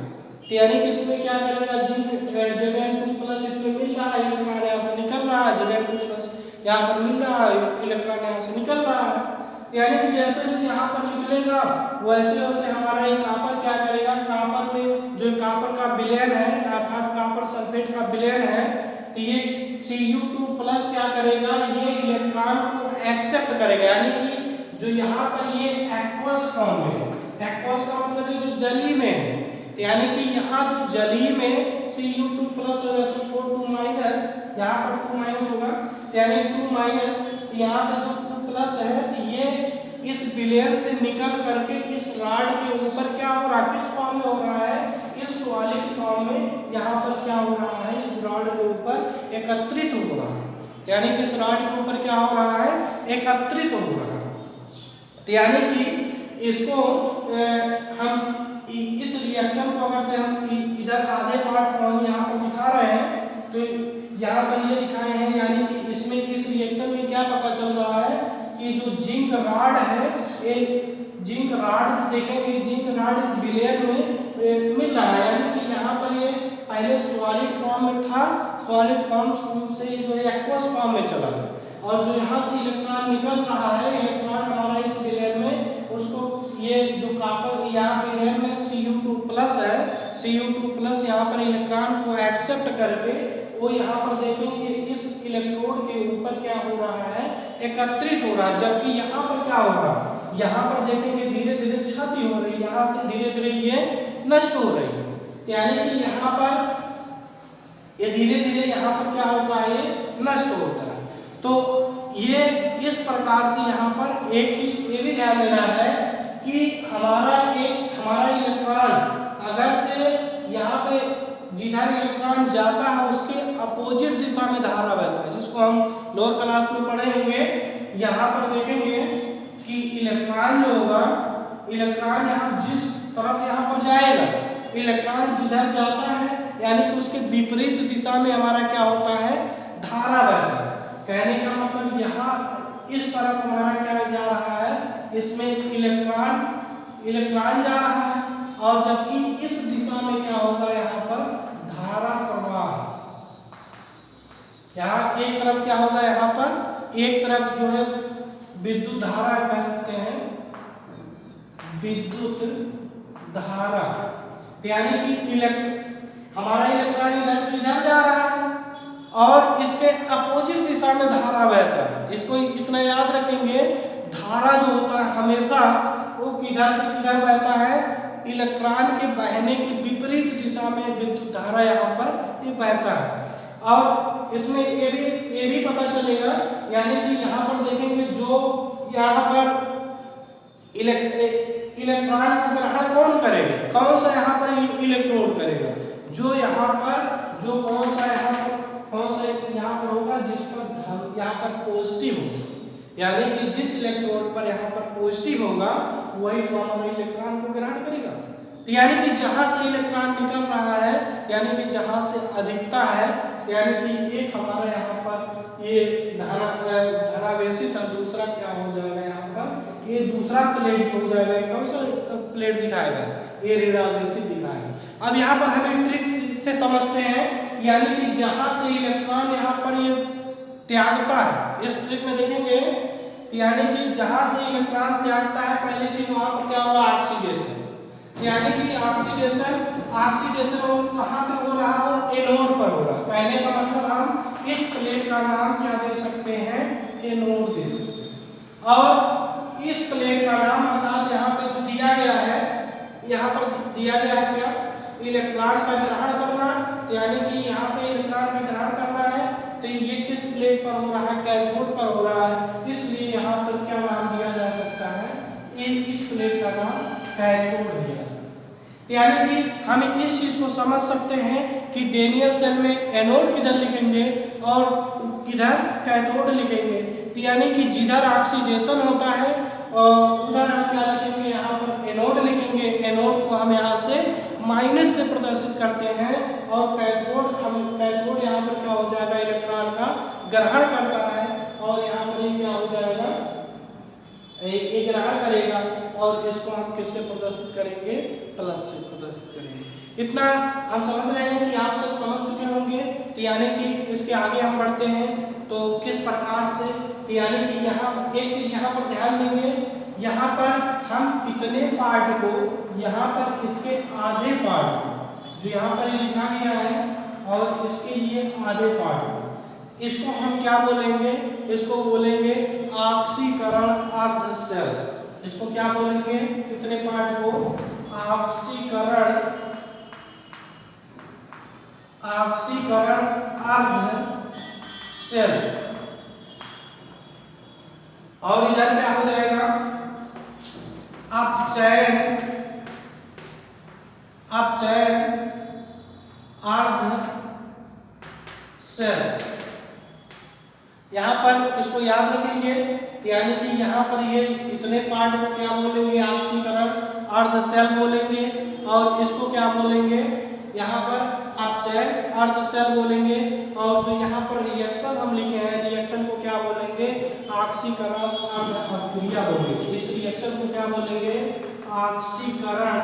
यानी कि इसमें क्या करेगा, जिंक Zn2+ इसमें मिल रहा है, इलेक्ट्रॉन यहाँ से निकल रहा है, Zn2+ यहाँ पर मिल रहा है, इलेक्ट्रॉन यहाँ से निकल रहा है। यानी कि जैसे जैसे यहाँ पर निकलेगा वैसे वैसे हमारा ये कॉपर क्या करेगा, कॉपर में जो कॉपर का विलयन है अर्थात कॉपर सल्फेट का विलयन है, तो ये Cu2+ क्या करेगा, ये इलेक्ट्रॉन को एक्सेप्ट करेगा, यानी कि जो यहाँ पर ये एक्वस फॉर्म में है, एक्वस का मतलब ये जो जली में है, यानी कि यहाँ जो जली में Cu2+ और SO4 2-, यहाँ पर 2- होगा, यानी 2-, यहाँ पे जो 2+ है, तो ये इस विलयन से निकल करके इस रॉड के ऊपर क्या हो रहा है, किस फॉर्म में हो रहा है, इस सॉलिड फॉर्म में यहाँ पर क्या हो रहा है, इस रॉड के ऊपर एकत्रित हो रहा है, यानी कि इस रॉड के ऊपर क्या हो रहा है, एकत्रित हो रहा है। तो यानी कि इसको हम इस रिएक्शन को अगर से हम इधर आधे पार्ट को हम यहाँ पर दिखा रहे हैं, तो यहाँ पर ये दिखाए हैं, यानी कि इसमें इस रिएक्शन में क्या पता चल रहा है कि जो जिंक रॉड है, ये जिंक रॉड जो देखेंगे, जिंक रॉड इस विलयन में मिल रहा है, यानी कि यहाँ पर ये पहले सॉलिड फॉर्म में था, सॉलिड फॉर्म से जो है एक्वस फॉर्म में चला गया, और जो यहाँ से इलेक्ट्रॉन निकल रहा है, इलेक्ट्रॉन हमारा इस विलयन में, उसको ये जो कॉपर यहाँ विलयन में Cu2+ है, Cu2+ यहाँ पर इलेक्ट्रॉन को एक्सेप्ट करके वो यहाँ पर देखेंगे इस इलेक्ट्रोड के ऊपर क्या हो रहा है, एकत्रित हो रहा है, जबकि यहाँ पर क्या हो रहा है, यहाँ पर देखेंगे धीरे धीरे क्षति हो रही है, यहाँ से धीरे धीरे ये नष्ट हो रही है, यानी कि यहाँ पर ये धीरे धीरे यहाँ पर क्या होता है, ये नष्ट होता है। तो ये इस प्रकार से यहाँ पर एक चीज ये भी ध्यान देना है कि हमारा इलेक्ट्रॉन अगर से यहाँ पे जिधर इलेक्ट्रॉन जाता है उसके अपोजिट दिशा में धारा बहता है, जिसको हम लोअर क्लास में पढ़े होंगे। यहाँ पर देखेंगे कि इलेक्ट्रॉन जो होगा, इलेक्ट्रॉन यहाँ जिस तरफ यहाँ पर जाएगा, इलेक्ट्रॉन जिधर जाता है यानी कि उसके विपरीत दिशा में हमारा क्या होता है, धारा बहता है। कहने का मतलब यहाँ इस तरफ हमारा क्या जा रहा है, इसमें इलेक्ट्रॉन जा रहा है, और जबकि इस दिशा में क्या होगा, यहाँ पर धारा प्रवाह। यहाँ एक तरफ क्या होगा, यहाँ पर एक तरफ जो है विद्युत धारा कह सकते हैं, विद्युत धारा, यानी कि हमारा इलेक्ट्रॉन इधर जा रहा है और इसके अपोजिट दिशा में धारा बहता है। इसको इतना याद रखेंगे, धारा जो होता है हमेशा वो किधर से किधर बहता है, इलेक्ट्रॉन के बहने के विपरीत दिशा में विद्युत धारा यहाँ पर ये बहता है। और इसमें ये भी पता चलेगा, यानी कि यहाँ पर देखेंगे जो यहाँ पर इलेक्ट्रॉन को ग्रहण कौन करेगा, कौन सा यहाँ पर इलेक्ट्रोड करेगा, जो यहाँ पर जो कौन सा यहाँ पर होगा, जिस पर यहाँ पर पॉजिटिव होगा, यानी कि जिस इलेक्ट्रोड पर यहाँ पर पॉजिटिव होगा वही तो हमारे इलेक्ट्रॉन को ग्रहण करेगा। तो यानी कि जहाँ से इलेक्ट्रॉन निकल रहा है, यानी कि जहाँ से अधिकता है, यानी कि एक हमारा यहाँ पर ये धनावेशित और दूसरा क्या हो जाएगा, यहाँ पर ये दूसरा प्लेट हो जाएगा, कौन सा प्लेट दिखाएगा, ये ऋणावेशित दिखाएगा। अब यहाँ पर हमें ट्रिक से समझते हैं, यानी कि जहाँ से इलेक्ट्रॉन यहाँ पर ये त्यागता है, इस ट्रिक में देखेंगे, यानी कि जहाँ से इलेक्ट्रॉन त्यागता है, पहली चीज वहाँ पर क्या होगा, ऑक्सीडेशन, यानी कि ऑक्सीडेशन कहाँ पे हो रहा हो, एनोड पर हो रहा है। कहने का मतलब हम इस प्लेट का नाम क्या दे सकते हैं, एनोड दे सकते हैं। और इस प्लेट का नाम अर्थात यहाँ पे जो दिया गया है, यहाँ पर दिया गया है क्या, इलेक्ट्रॉन का ग्रहण करना, यानी कि यहाँ पे इलेक्ट्रॉन का ग्रहण करना है, तो ये किस प्लेट पर हो रहा है, कैथोड पर हो रहा है, इसलिए यहाँ पर क्या नाम दिया जा सकता है, इस प्लेट का नाम कैथोड दिया। यानी कि हम इस चीज को समझ सकते हैं कि डेनियल सेल में एनोड किधर लिखेंगे और किधर कैथोड लिखेंगे। तो यानी कि जिधर ऑक्सीडेशन होता है उधर हम क्या लिखेंगे, यहाँ पर एनोड लिखेंगे। एनोड को हम यहाँ से माइनस से प्रदर्शित करते हैं, और कैथोड यहाँ पर क्या हो जाएगा, इलेक्ट्रॉन का ग्रहण करता है, और यहाँ पर ये क्या हो जाएगा, ये ग्रहण करेगा, और इसको हम किससे प्रदर्शित करेंगे, प्लस से प्रदर्शित करेंगे। इतना हम समझ रहे हैं कि आप सब समझ चुके होंगे। तो यानी कि इसके आगे हम बढ़ते हैं तो किस प्रकार से, तो यानी कि यहाँ एक चीज यहाँ पर ध्यान देंगे, यहाँ पर हम इतने पार्ट को, यहाँ पर इसके आधे पार्ट जो यहाँ पर लिखा गया है और इसके ये आधे पार्ट, इसको हम क्या बोलेंगे, इसको बोलेंगे ऑक्सीकरण अर्ध सेल। इसको क्या बोलेंगे, इतने पार्ट को ऑक्सीकरण अर्ध सेल। और इधर क्या हो जाएगा, अपचयन अर्ध सेल। यहाँ पर इसको याद रखेंगे, यानी कि यहाँ पर ये इतने पार्ट को क्या बोलेंगे, ऑक्सीकरण अर्ध सेल बोलेंगे, और इसको क्या बोलेंगे, यहाँ पर अपचयन अर्ध सेल बोलेंगे। और जो यहाँ पर रिएक्शन हम लिखे हैं, रिएक्शन को क्या बोलेंगे, ऑक्सीकरण अर्ध अभिक्रिया बोलेंगे। इस रिएक्शन को क्या बोलेंगे, ऑक्सीकरण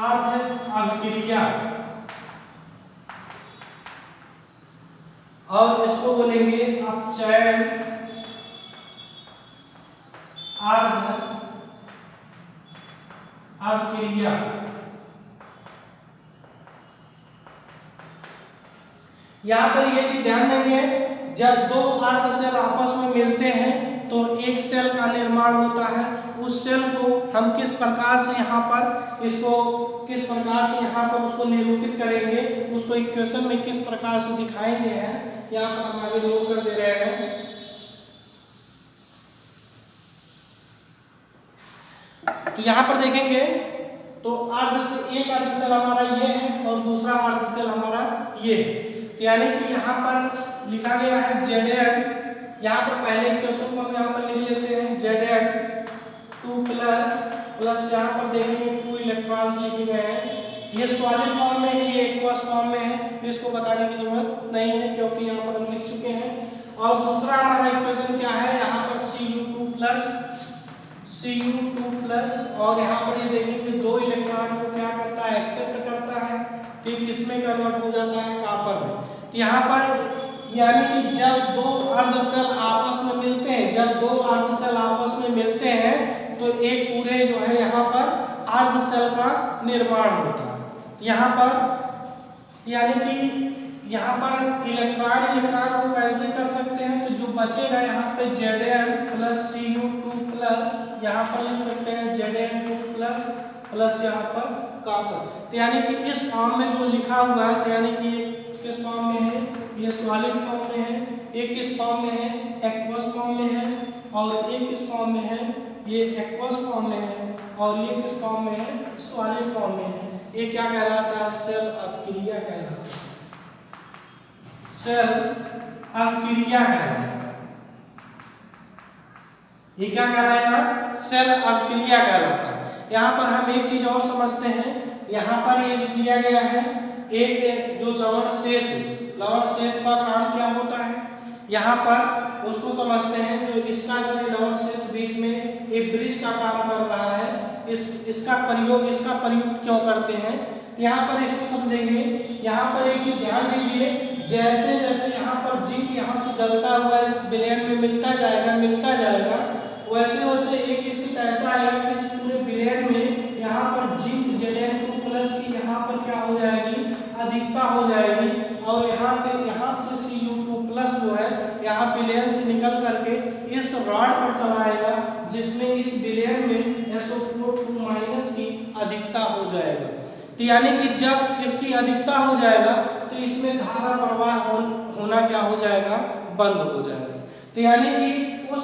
अर्ध अभिक्रिया, और इसको बोलेंगे अपचयन अर्ध अभिक्रिया। यहाँ पर ये चीज ध्यान देंगे, जब दो अर्ध सेल आपस में मिलते हैं तो एक सेल का निर्माण होता है। उस सेल को हम किस प्रकार से यहाँ पर उसको निरूपित करेंगे, उसको इक्वेशन में किस प्रकार से दिखाएंगे हैं, यहाँ पर हम आगे नोट कर दे रहे हैं। तो यहाँ पर देखेंगे तो एक अर्ध सेल हमारा ये है और दूसरा अर्ध सेल हमारा ये है। तो यानी कि यहाँ पर लिखा गया है Zn यहाँ पर पहले इक्वेशन को हम यहाँ पर लिख लेते हैं Zn 2 प्लस यहाँ पर देखेंगे 2 इलेक्ट्रॉन्स लिखे गए हैं। ये सॉलिड फॉर्म में है, ये एक्वस फॉर्म में है, तो इसको बताने की जरूरत नहीं है क्योंकि यहाँ पर हम लिख चुके हैं। और दूसरा हमारा इक्वेशन क्या है, यहाँ पर Cu2 प्लस और यहाँ पर ये देखेंगे 2 इलेक्ट्रॉन को क्या करता है, एक्सेप्ट करता है, ठीक इसमें कन्वर्ट हो जाता है कॉपर में। तो यहाँ पर यानी कि जब 2 अर्ध सेल आपस में मिलते हैं, जब 2 अर्ध सेल आपस में मिलते हैं तो एक पूरे जो है यहाँ पर अर्ध सेल का निर्माण होता है। यहाँ पर यानी कि यहाँ पर इलेक्ट्रॉन को कैंसिल कर सकते हैं, तो जो बचेगा यहाँ पे Zn प्लस Cu2 प्लस यहाँ पर लिख सकते हैं Zn2 प्लस यहाँ पर कॉपर। तो यानी कि इस फॉर्म में जो लिखा हुआ है, तो यानी कि ये किस फॉर्म में है, ये सॉलिड फॉर्म में है, एक किस फॉर्म में है, एक्वस फॉर्म में है, और एक किस फॉर्म में है, ये एक्वस फॉर्म में है, और ये किस फॉर्म में है, सॉलिड फॉर्म में है। ये क्या कहलाता है, सेल अपक्रिया कहलाता है, सेल अपक्रिया कहलाता है। ये क्या कहलाएगा, सेल अपक्रिया कहलाता है। यहाँ पर हम एक चीज और समझते हैं, यहाँ पर ये जो दिया गया है, एक जो लवण सेतु का काम क्या होता है, यहाँ पर उसको समझते हैं। जो इसका जो है लवण सेतु बीच में एक ब्रिज का काम कर रहा है, इसका प्रयोग क्यों करते हैं, यहाँ पर इसको समझेंगे। यहाँ पर एक चीज ध्यान दीजिए, जैसे जैसे यहाँ पर जिंक यहाँ से गलता हुआ इस विलयन में मिलता जाएगा, वैसे वैसे एक स्थिति ऐसा आएगा कि इस पूरे विलयन में यहाँ पर जिंक Zn2 प्लस की यहाँ पर क्या हो जाएगी, अधिकता हो जाएगी, और यहाँ से Cu2 प्लस जो है यहाँ विलयन से निकल करके इस रॉड पर चलाएगा, जिसमें इस विलयन में SO4 माइनस की अधिकता हो जाएगा। तो यानी कि जब इसकी अधिकता हो जाएगा तो इसमें धारा प्रवाह होना क्या हो जाएगा, बंद हो जाएगा। तो यानी कि उस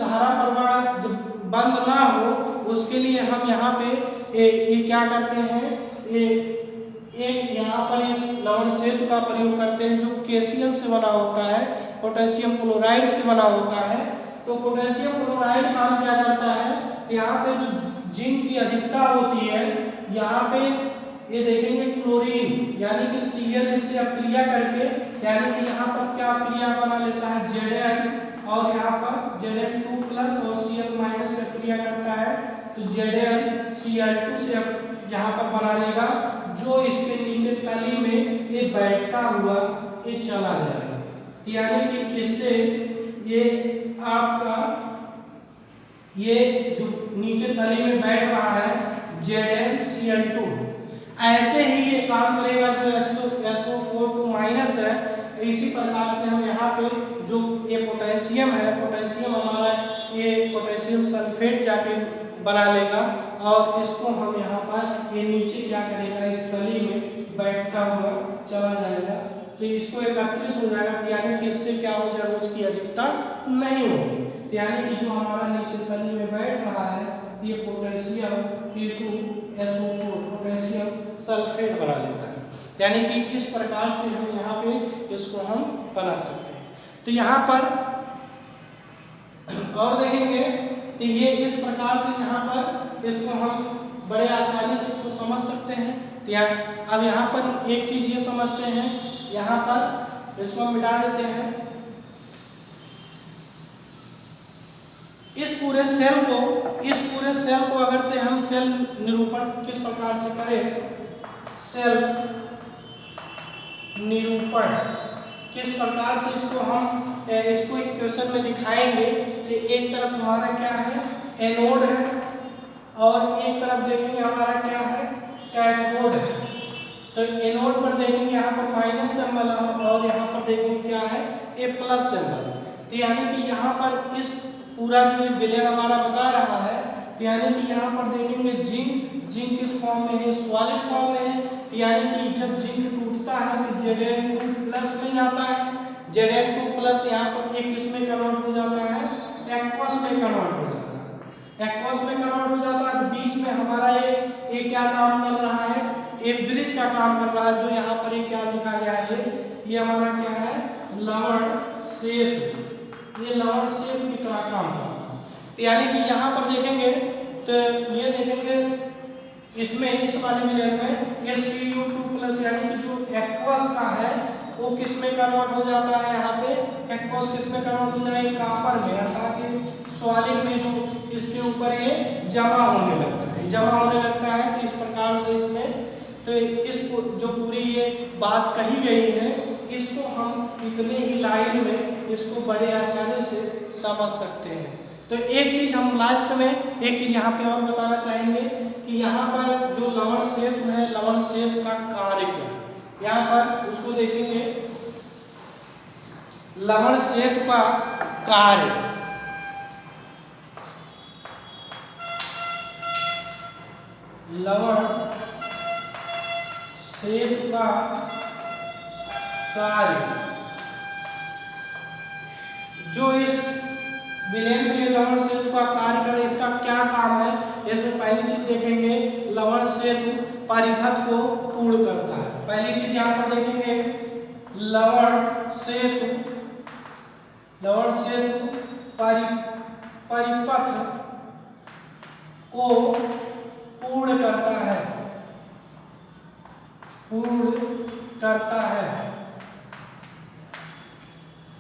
धारा प्रवाह जब बंद ना हो, उसके लिए हम यहाँ पे ये क्या करते हैं, एक यहाँ पर एक लवण सेतु का प्रयोग करते हैं, जो KCl से बना होता है, पोटेशियम क्लोराइड से बना होता है। तो पोटेशियम क्लोराइड काम क्या करता है, तो यहाँ पे जो जिंक की अधिकता होती है, यहाँ पे ये देखेंगे क्लोरीन यानी कि Cl इससे अपक्रिया करके, यानी कि यहाँ पर क्या अपक्रिया बना लेता है, Zn, और यहाँ पर Zn2 प्लस और Cl माइनस से अपक्रिया करता है, तो ZnCl2 से यहाँ पर बना लेगा, जो इसके नीचे तली में ये बैठता हुआ ये चला जाएगा। यानी कि इससे ये आपका ये जो नीचे तली में बैठ रहा है ZnCl2, ऐसे ही ये काम करेगा जो SO4 माइनस है। इसी प्रकार से हम यहाँ पे जो ये पोटेशियम है, पोटेशियम हमारा ये पोटेशियम सल्फेट जाके बना लेगा, और इसको हम यहाँ पर ये नीचे क्या करेगा, इस तली में बैठता हुआ चला जाएगा, तो इसको एकत्रित हो जाएगा। यानी कि इससे क्या हो जाएगा, उसकी अधिकता नहीं होगी। यानी कि जो हमारा नीचे तली में बैठ रहा है, ये पोटेशियम K2SO4 पोटेशियम सल्फेट बना लेता है। यानी कि इस प्रकार से हम यहाँ पे इसको हम बना सकते हैं। तो यहाँ पर और देखेंगे तो ये इस प्रकार से यहाँ पर इसको हम बड़े आसानी से इसको समझ सकते हैं। तो अब यहाँ पर एक चीज ये समझते हैं, यहाँ पर इसको हम मिटा देते हैं। इस पूरे सेल को अगर से हम सेल निरूपण किस प्रकार से करें, सेल निरूपण किस प्रकार से इसको इक्वेशन में दिखाएंगे, तो एक तरफ हमारा क्या है, एनोड है, और एक तरफ देखेंगे हमारा क्या है, कैथोड है। तो एनोड पर देखेंगे यहाँ पर माइनस सिंबल है, और यहाँ पर देखेंगे क्या है, ए प्लस सिंबल है। तो यानी कि यहाँ पर इस पूरा जो विलयन हमारा बता रहा है, तो यानी कि यहाँ पर देखेंगे जिंक किस फॉर्म में है, सॉलिड फॉर्म में है। तो यानी कि जब जिंक टूटता है तो Zn2 प्लस में जाता है, Zn2 प्लस यहाँ पर एक किसमें कन्वर्ट हो जाता है, एक्वस में कन्वर्ट हो जाता है। एक्वस में कन्वर्ट हो जाता है, तो बीच में हमारा ये क्या काम कर रहा है, एक ब्रिज का काम कर रहा है। जो यहाँ पर क्या लिखा गया है, ये हमारा क्या है, लवण सेतु, ये लवण सेतु की तरह काम करता है। तो यानी कि यहाँ पर देखेंगे तो ये देखेंगे इसमें इस वाले विलेन में ये Cu2+ यानी कि जो एक्वस का है वो किस में कन्वर्ट हो जाता है, यहाँ पे एक्वस किस में कन्वर्ट हो जाएगा, कॉपर में, अर्थात कि सॉलिड में जो इसके ऊपर ये जमा होने लगता है। तो इस प्रकार से इसमें तो इस जो पूरी ये बात कही गई है इसको हम इतने ही लाइन में इसको बड़े आसानी से समझ सकते हैं। तो एक चीज हम लास्ट में एक चीज यहाँ पे और बताना चाहेंगे कि यहाँ पर जो लवण सेतु है, लवण सेतु का कार्य क्या है, यहाँ पर उसको देखेंगे। लवण सेतु का कार्य, लवण सेतु का कार्य, जो इस विलेन में लवण सेतु का कार्य करे इसका क्या काम है, इसमें पहली चीज देखेंगे लवण सेतु परिपथ को पूर्ण करता है। पहली चीज यहाँ पर देखेंगे लवण सेतु परिपथ को पूर्ण करता है।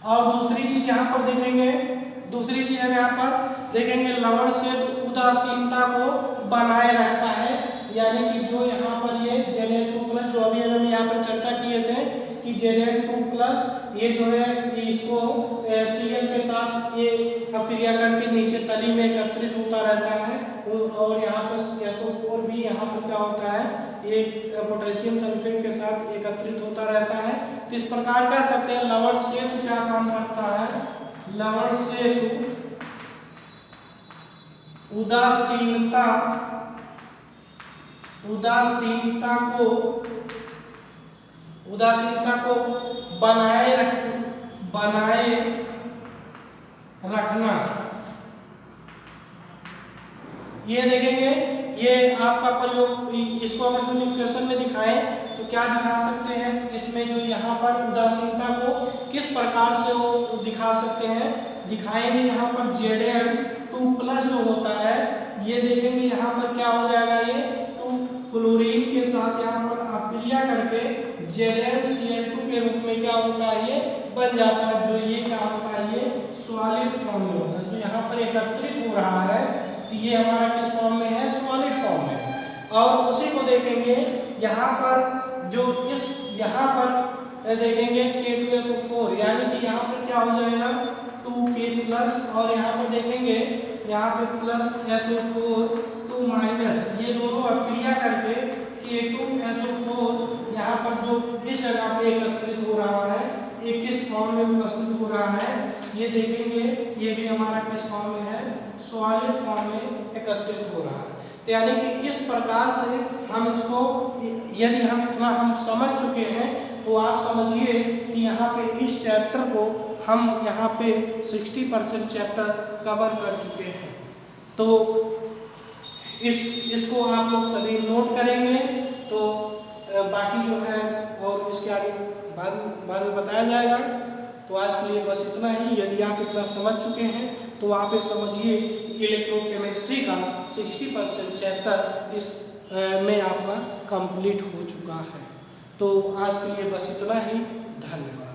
और दूसरी चीज यहाँ पर देखेंगे, दूसरी चीज हम यहाँ पर देखेंगे लवण सेतु उदासीनता को बनाए रखता है। यानी कि जो यहाँ पर ये Zn2+ जो अभी हम यहाँ पर चर्चा किए थे कि Zn2+ ये जो है इसको Cl के साथ ये अक्रिया करके नीचे तली में एकत्रित होता रहता है, और यहाँ पर SO4 भी यहाँ पर क्या होता है, ये पोटेशियम सल्फेट के साथ एकत्रित होता रहता है। तो इस प्रकार कह सकते हैं लवण सेतु क्या काम करता है, लवण सेतु उदासीनता को बनाए रखना। ये देखेंगे, ये आपका प्रयोग, इसको अगर हम क्वेश्चन में दिखाएं तो क्या दिखा सकते हैं, इसमें जो यहाँ पर उदासीनता को किस प्रकार से वो दिखा सकते हैं, दिखाएंगे। यहाँ पर Zn2+ जो होता है ये देखेंगे यहाँ पर क्या हो जाएगा, ये 2 क्लोरीन के साथ यहाँ पर अपक्रिया करके ZnCl2 के रूप में क्या होता है, ये बन जाता है। जो ये क्या होता है, ये सॉलिड फॉर्म में होता है। जो यहाँ पर एकत्रित हो रहा है ये हमारा किस फॉर्म में है, सॉलिड फॉर्म में। और उसी को देखेंगे यहाँ पर जो इस यहाँ पर देखेंगे K2SO4 यानी कि यहाँ पर क्या हो जाएगा 2K+, और यहाँ पर देखेंगे यहाँ पे +SO4 2- ये दोनों अक्रिया करके K2SO4 यहाँ पर जो इस जगह पे एकत्रित हो रहा है, ये किस फॉर्म में उपस्थित हो रहा है, ये देखेंगे ये भी हमारा किस फॉर्म में है, सॉलिड फॉर्म में एकत्रित हो रहा है। तो यानी कि इस प्रकार से हम इसको, यदि हम इतना हम समझ चुके हैं तो आप समझिए कि यहाँ पे इस चैप्टर को हम यहाँ पे 60% चैप्टर कवर कर चुके हैं। तो इसको आप लोग सभी नोट करेंगे, तो बाकी जो है और इसके आगे बाद में बताया जाएगा। तो आज के लिए बस इतना ही। यदि आप इतना समझ चुके हैं तो आप ये समझिए इलेक्ट्रोकेमिस्ट्री का 60% चैप्टर इस में आपका कंप्लीट हो चुका है। तो आज के लिए बस इतना ही। धन्यवाद।